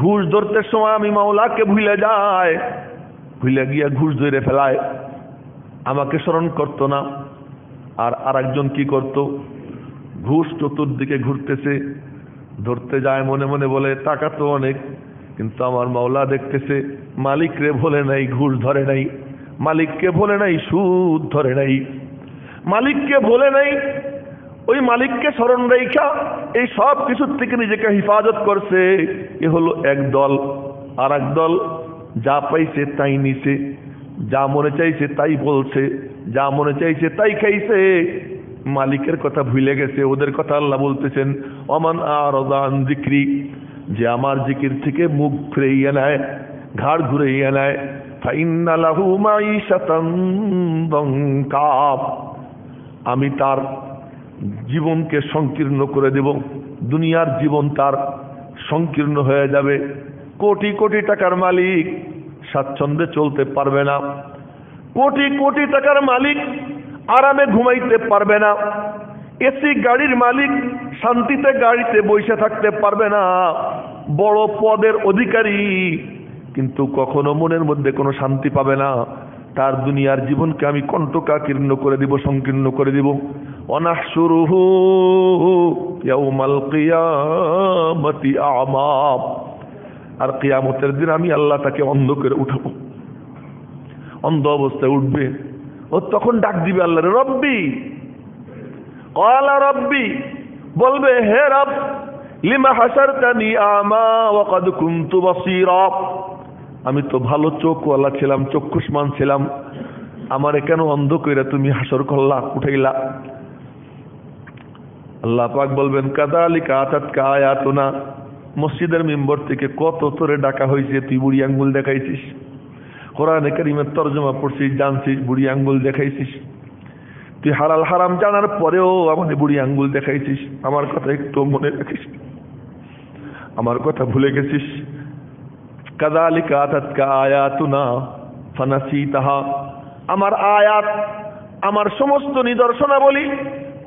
ঘুষ ধরতে সময় আমি মওলাকে ভুলে যায়, ভুলে গিয়া ঘুষ ধরে ফেলায়, আমাকে স্মরণ করতো না। আর আরেকজন কি করত, ঘুষ চতুর্দিকে ঘুরতেছে, ধরতে যায়, মনে মনে বলে টাকা তো অনেক, কিন্তু আমার মাওলা দেখতেছে, মালিক রে ভোলে নাই, ঘুষ ধরে নাই, মালিককে ভোলে নাই, সুদ ধরে নাই, মালিককে ভোলে নাই, ওই মালিককে স্মরণ রেখা এই সব কিছুর থেকে নিজেকে হিফাজত করছে। এ হলো এক দল। আর এক দল যা পাইছে তাই নিছে, যা মনে চাইছে তাই বলছে, যা মনে চাইছে তাই খাইছে, মালিকের কথা ভুলে গেছে। ওদের কথা আল্লাহ বলতেছেন, ওমান আরাদা আন যিকরি, যে আমার জিকির থেকে মুখ ফিরাইয়া নেয়, ঘাড় ঘুরাইয়া নেয়, ফাইন্না লাহু মাঈশাতান দানকা, আমি তার জীবনকে সংকীর্ণ করে দেব, দুনিয়ার জীবন তার সংকীর্ণ হয়ে যাবে। কোটি কোটি টাকার মালিক স্বাচ্ছন্দ্যে চলতে পারবে না, কোটি কোটি টাকার মালিক আরামে ঘুমাইতে পারবে না, এসি গাড়ির মালিক শান্তিতে গাড়িতে বসে থাকতে পারবে না, বড় পদের অধিকারী কিন্তু কখনো মনের মধ্যে কোনো শান্তি পাবে না। তার দুনিয়ার জীবনকে আমি কণ্টকাকীর্ণ করে দিব, সংকীর্ণ করে দিব। ওয়ানাহশুরুহু ইয়াউমাল কিয়ামাতি আ'মা, আর কিয়ামতের দিন আমি আল্লাহ তাকে অন্ধ করে উঠাবো, অন্ধ অবস্থায় উঠবে। ও তখন ডাক দিবে আল্লাহরে, রব্বি, ক্বালা রব্বি, বলবে হে রব, লিমা হাশারতানি আমা ওয়া ক্বাদ কুনতু বাসীরা, আমি তো ভালো চোখওয়ালা ছিলাম, চক্ষুষ্মান ছিলাম, আমারে কেন অন্ধ কইরা তুমি হাসর করলা, উঠাইলা? আল্লাহ পাক বলবেন কাযালিকা আতাতকা আয়াতুনা, মসজিদের মিম্বর থেকে কত তোরে ডাকা হয়েছে, তুই বুড়ি আঙ্গুল দেখাইছিস। কোরআনে কারীমের তরজমা পড়ছিস, জানছিস, বুড়ি আঙ্গুল দেখাইছিস। তুই হালাল হারাম জানার পরেও আমাদের বুড়ি আঙ্গুল দেখাইছিস। আমার কথা একটু মনে রাখিস, আমার কথা ভুলে গেছিস। কাযালিকা আতাতকা আয়াতুনা ফানাসিতাহা, আমার আয়াত, আমার সমস্ত নিদর্শনাবলী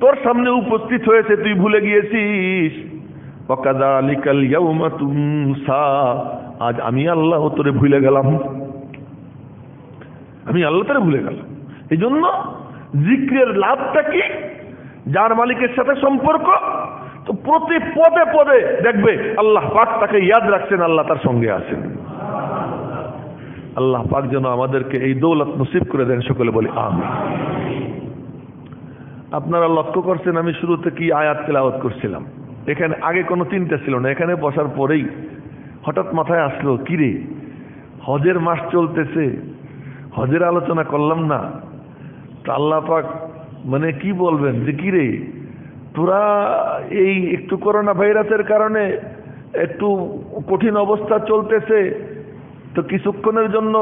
তোর সামনে উপস্থিত হয়েছে, তুই ভুলে গিয়েছিস। ওয়াকাযালিকাল ইয়াউমা তুনসা, আজ আমি আল্লাহ তোরে ভুলে গেলাম, আমি আল্লাহ তোরে ভুলে গেলাম। এই জন্য জিক্রের লাভটা কি? যার মালিকের সাথে সম্পর্ক, তো প্রতি পদে পদে দেখবে আল্লাহ পাক তাকে ইয়াদ রাখছেন, আল্লাহ তার সঙ্গে আছেন। আল্লাহ পাক যেন আমাদেরকে এই দৌলত নসিব করে দেন, সকলে বলি আমিন। আপনারা লক্ষ্য করছেন আমি শুরুতে কি আয়াত তেলাওয়াত করছিলাম। এখানে আগে কোনো চিন্তা ছিল না, এখানে বসার পরেই হঠাৎ মাথায় আসলো, কিরে হজের মাস চলতেছে, হজের আলোচনা করলাম না। তো আল্লাহ পাক মানে কি বলবেন যে কিরে তোরা এই একটু করোনা ভাইরাসের কারণে একটু কঠিন অবস্থা চলতেছে, তো কিছুক্ষণের জন্য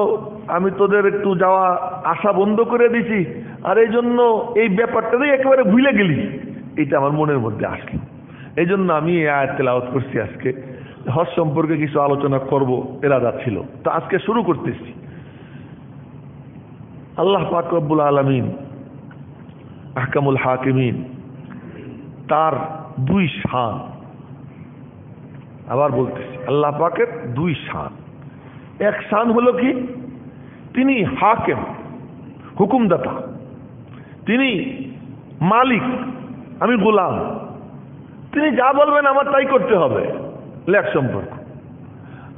আমি তোদের একটু যাওয়া আসা বন্ধ করে দিছি, আর এই জন্য এই ব্যাপারটাই একেবারে ভুলে গেলি। এটা আমার মনের মধ্যে আসলো, এই জন্য আমি এই আয়াত তেলাওয়াত করছি। আজকে হজ সম্পর্কে কিছু আলোচনা করব ইরাদা ছিল, তো আজকে শুরু করতেছি। আল্লাহ পাক রব্বুল আলামিন আহকামুল হাকিমিন, তার দুই শান, আবার বলতেছি আল্লাহ পাকের দুই শান। এক শান হলো কি, তিনি হাকিম, হুকুমদাতা, তিনি মালিক, আমি গোলাম, তিনি যা বলবেন আমার তাই করতে হবে, এক সম্পর্ক।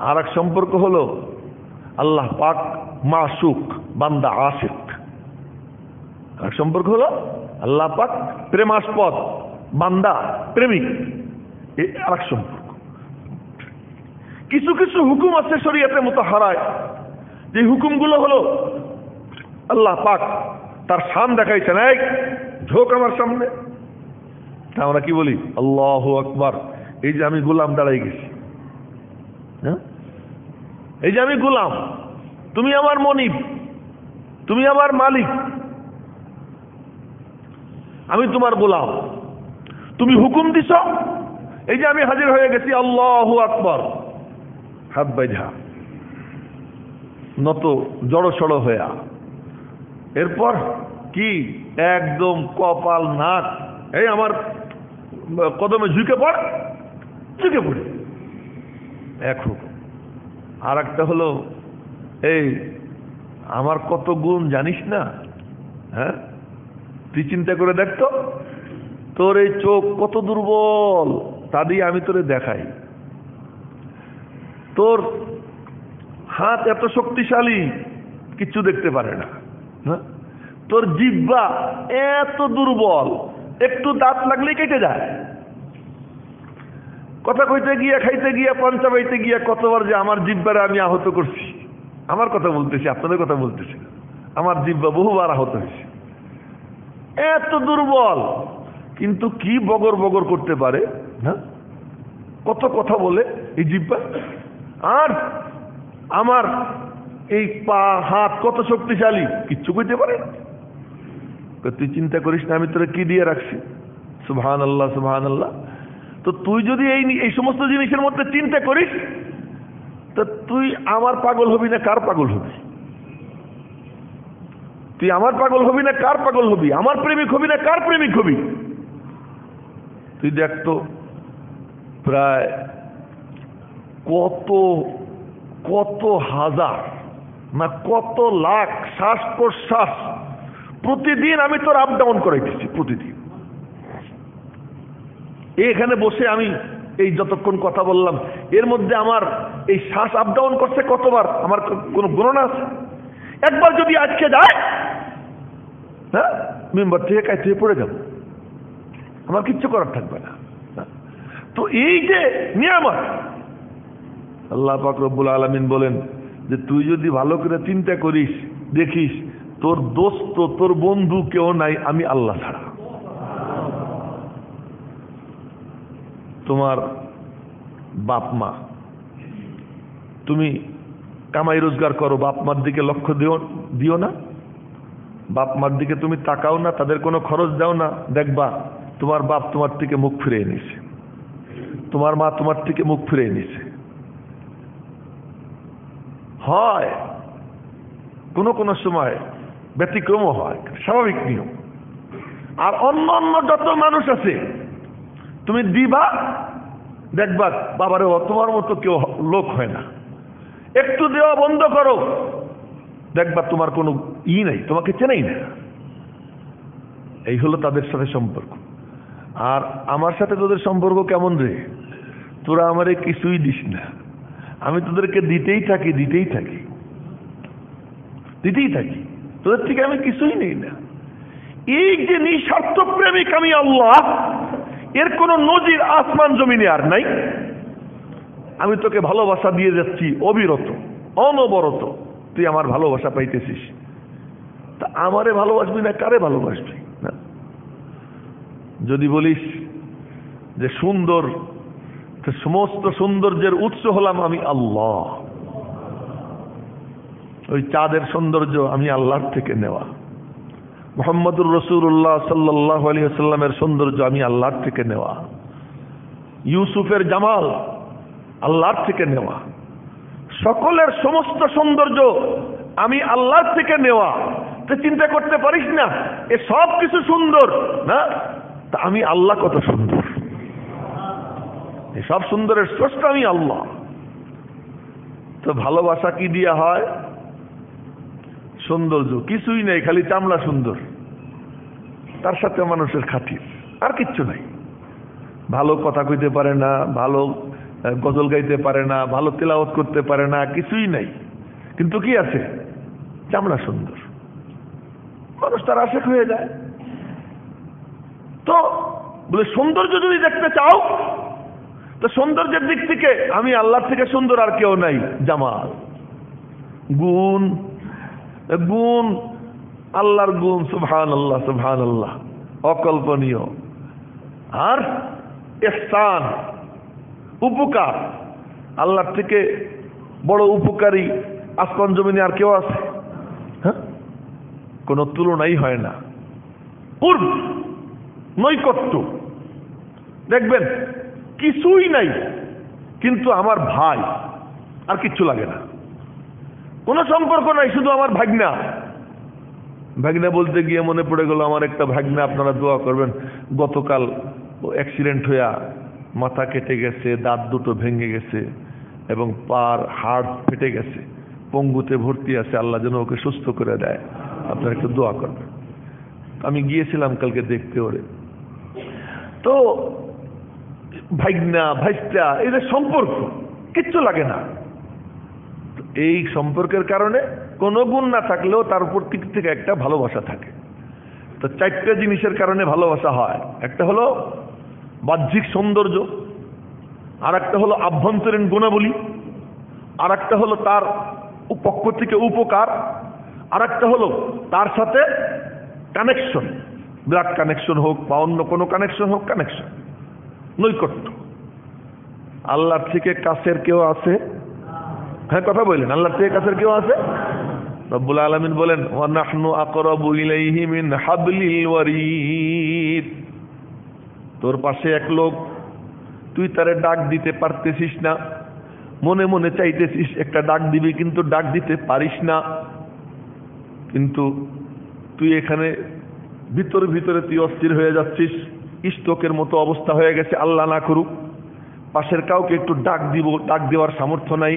আর এক সম্পর্ক হলো আল্লাহ পাক মাসুক, বান্দা আশিক। আর সম্পর্ক হলো আল্লাহ পাক প্রেমাস্পদ, বান্দা প্রেমিক, এই আর এক সম্পর্ক। কিছু কিছু হুকুম আছে শরীয়তে মুতাহারায়, যে হুকুমগুলো হলো আল্লাহ পাক তার শান দেখাইছেন, এই ঝোঁক আমার সামনে। তা আমরা কি বলি? আল্লাহু আকবার। এই যে আমি গোলাম দাঁড়াই গেছি, হ্যাঁ, এই যে আমি গোলাম, তুমি আমার মনিব, তুমি আমার মালিক, আমি তোমার গোলাম, তুমি হুকুম দিছ, এই যে আমি হাজির হয়ে গেছি। আল্লাহু আকবার, হাত বাইধা নত জড়ো সড়ো হইয়া, এরপর কি একদম কপাল নাক, এই আমার কদমে ঝুঁকে পড়, ঝুঁকে পড়ি, এক হুকুম। আর একটা হলো, এই আমার কত গুণ জানিস না, হ্যাঁ, তুই চিন্তা করে দেখতো, তোর এই চোখ কত দুর্বল, তা দিয়ে আমি তোরে দেখাই। তোর হাত এত শক্তিশালী, কিচ্ছু দেখতে পারে না, হ্যাঁ, তোর জিহ্বা এত দুর্বল, একটু দাঁত লাগলেই কেটে যায়। কথা কইতে গিয়া, খাইতে গিয়া, পঞ্চা বাইতে গিয়া কতবার যে আমার জিহ্বারে আমি আহত করছি। আমার কথা বলতেছি, আপনাদের কথা বলতেছি, আমার জিহ্বা বহুবার আহত হয়েছে। এত দুর্বল, কিন্তু কি বগর বগর করতে পারে, হ্যাঁ, কত কথা বলে এই জিহ্বা। আর আমার এই পা হাত কত শক্তিশালী, কিচ্ছু কইতে পারে না। তুই চিন্তা করিস না আমি তোরা কি দিয়ে রাখছি। সুবহানাল্লাহ, সুবহানাল্লাহ। তো তুই যদি এই সমস্ত জিনিসের মধ্যে চিন্তা করিস, তো তুই আমার পাগল হবি না কার পাগল হবি? তুই আমার পাগল হবি না কার পাগল হবি? আমার প্রেমিক হবি না কার প্রেমিক হবি? তুই দেখতো প্রায় কত কত হাজার না কত লাখ শ্বাস প্রশ্বাস প্রতিদিন আমি তোর আপ ডাউন করাইতেছি। প্রতিদিন এখানে বসে আমি এই যতক্ষণ কথা বললাম, এর মধ্যে আমার এই শ্বাস আপ ডাউন করছে কতবার, আমার কোনো গণনা আছে? একবার যদি আজকে যায়, হ্যাঁ, মেম্বার থেকে কাইতে পড়ে যাব, আমার কিচ্ছু করার থাকবে না। তো এই যে নিয়ামত, আল্লাহ পাক রব্বুল আলামিন বলেন যে তুই যদি ভালো করে চিন্তা করিস, দেখিস তোর দোস্ত, তোর বন্ধু কেউ নাই আমি আল্লাহ ছাড়া। তোমার বাপ মা, তুমি কামাই রোজগার করো, বাপ মার দিকে লক্ষ্য দিও না, বাপ মার দিকে তুমি তাকাও না, তাদের কোনো খরচ দাও না, দেখবা তোমার বাপ তোমার থেকে মুখ ফিরিয়ে নিছে, তোমার মা তোমার থেকে মুখ ফিরিয়ে নিছে। হয় কোনো কোনো সময় ব্যতিক্রমও হয়, স্বাভাবিক নিয়ম। আর অন্য অন্য যত মানুষ আছে তুমি দিবা, দেখবা বাবারে তোমার মতো কেউ লোক হয় না। একটু দেওয়া বন্ধ করো, দেখবা তোমার কোনো নাই, তোমাকে চেনেই না। এই হলো তাদের সাথে সম্পর্ক। আর আমার সাথে তোদের সম্পর্ক কেমন রে? তোরা আমারে কিছুই দিস না, আমি তোদেরকে দিতেই থাকি, দিতেই থাকি, দিতেই থাকি, তোদের থেকে আমি কিছুই নেই না। এই যে নিঃস্বার্থ প্রেমিক আমি আল্লাহ, এর কোন নজির আসমান জমিনে আর নাই। আমি তোকে ভালোবাসা দিয়ে যাচ্ছি অবিরত, অনবরত, তুই আমার ভালোবাসা পাইতেছিস। তা আমারে ভালোবাসবি না কারে ভালোবাসবি? না, যদি বলিস যে সুন্দর, তো সমস্ত সৌন্দর্যের উৎস হলাম আমি আল্লাহ। ওই চাঁদের সৌন্দর্য আমি আল্লাহর থেকে নেওয়া, মুহাম্মদুর রাসূলুল্লাহ সাল্লাল্লাহু আলাইহি ওয়াসাল্লামের সৌন্দর্য আমি আল্লাহর থেকে নেওয়া, ইউসুফের জামাল আল্লাহর থেকে নেওয়া, সকলের সমস্ত সৌন্দর্য আমি আল্লাহর থেকে নেওয়া। তো চিন্তা করতে পারিস না এ সব কিছু সুন্দর না, তা আমি আল্লাহ কত সুন্দর, সব সুন্দরের স্রষ্টা আমি আল্লাহ। তো ভালোবাসা কি দিয়া হয়? সৌন্দর্য কিছুই নেই, খালি চামড়া সুন্দর, তার সাথে মানুষের খাতির, আর কিচ্ছু নাই। ভালো কথা কইতে পারে না, ভালো গজল গাইতে পারে না, ভালো তেলাওয়াত করতে পারে না, কিছুই নাই, কিন্তু কি আছে? চামড়া সুন্দর, মানুষ তার আশেক হয়ে যায়। তো বলে সৌন্দর্য যদি দেখতে চাও, তো সৌন্দর্যের দিক থেকে আমি আল্লাহর থেকে সুন্দর আর কেউ নাই। জামাল, গুণ, গুণ আল্লাহর গুণ, সুবহানাল্লাহ সুবহানাল্লাহ, অকল্পনীয়। আর ইহসান, উপকার, আল্লাহর থেকে বড় উপকারী আসমান জমিনে আর কেউ আছে? হ্যাঁ, কোন তুলনাই হয় না। কুরব, নৈকট্য, দেখবেন কিছুই নাই কিন্তু আমার ভাই, আর কিচ্ছু লাগে না, কোনো সম্পর্ক নাই, শুধু আমার ভাগনা। ভাগনা বলতে গিয়ে মনে পড়ে গেল আমার একটা ভাগনা, আপনারা দোয়া করবেন, গতকাল অ্যাক্সিডেন্ট হইয়া মাথা কেটে গেছে, দাঁত দুটো ভেঙে গেছে এবং পার হাড় ফেটে গেছে, পঙ্গুতে ভর্তি আছে। আল্লাহ যেন ওকে সুস্থ করে দেয়, আপনারা একটু দোয়া করবেন। আমি গিয়েছিলাম কালকে দেখতে ওরে। তো ভাগনা ভাইস্তা, এদের সম্পর্ক কিচ্ছু লাগে না। এই সম্পর্কের কারণে কোনো গুণ না থাকলেও তার উপর থেকে একটা ভালোবাসা থাকে। তো চারটা জিনিসের কারণে ভালোবাসা হয়। একটা হলো বাহ্যিক সৌন্দর্য, আর একটা হলো আভ্যন্তরীণ গুণাবলী, আর একটা হলো তার পক্ষ থেকে উপকার, আর একটা হলো তার সাথে কানেকশন, ব্লাড কানেকশন হোক বা অন্য কোনো কানেকশন হোক, কানেকশন, নৈকট্য। আল্লাহর থেকে কাছের কেউ আছে? হ্যাঁ, কথা বললেন, আল্লাহর থেকে কাছের কেউ আছে? রব্বুল আলামিন বলেন, ওয়া নাহনু আকরাবু ইলাইহি মিন হাবলিল ওয়ারিদ। তোর পাশে এক লোক, তুই তারে ডাক দিতে পারতেছিস না, মনে মনে চাইতেছিস একটা ডাক দিবি, কিন্তু ডাক দিতে পারিস না। কিন্তু তুই এখানে ভিতরে ভিতরে তুই অস্থির হয়ে যাচ্ছিস, স্ট্রোকের মতো অবস্থা হয়ে গেছে, আল্লাহ না করুক। পাশের কাউকে একটু ডাক দিব, ডাক দেওয়ার সামর্থ্য নাই।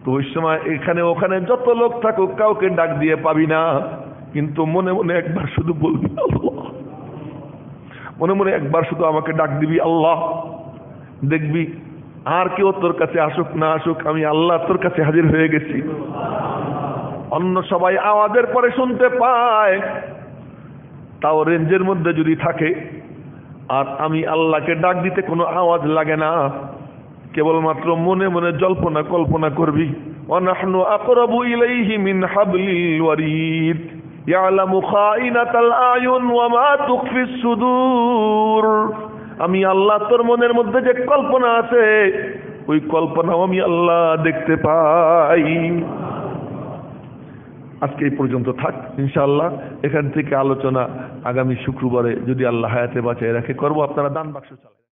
তো ওই সময় এখানে ওখানে যত লোক থাকুক, কাউকে ডাক দিয়ে পাবি না, কিন্তু মনে মনে একবার শুধু বলবি আল্লাহ, মনে মনে একবার শুধু আমাকে ডাক দিবি আল্লাহ। দেখবি আর কেউ তোর কাছে আসুক না আসুক, আমি আল্লাহ তোর কাছে হাজির হয়ে গেছি। অন্য সবাই আওয়াজের পরে শুনতে পায়, তাও রেঞ্জের মধ্যে যদি থাকে। আর আমি আল্লাহকে ডাক দিতে কোনো আওয়াজ লাগে না, কেবলমাত্র মনে মনে জল্পনা কল্পনা করবি ونحن أقرب إليه من حبل الوريد يعلم خائنة الأعين وما تخفي الصدور আমি আল্লাহ তোর মনের মধ্যে যে কল্পনা আছে ওই কল্পনাও আমি আল্লাহ দেখতে পাই। আজকে এই পর্যন্ত থাক, ইনশাআল্লাহ এখান থেকে আলোচনা আগামী শুক্রবারে যদি আল্লাহ হায়াতে বাঁচায় রাখে করব। আপনারা দান বাক্স চালান।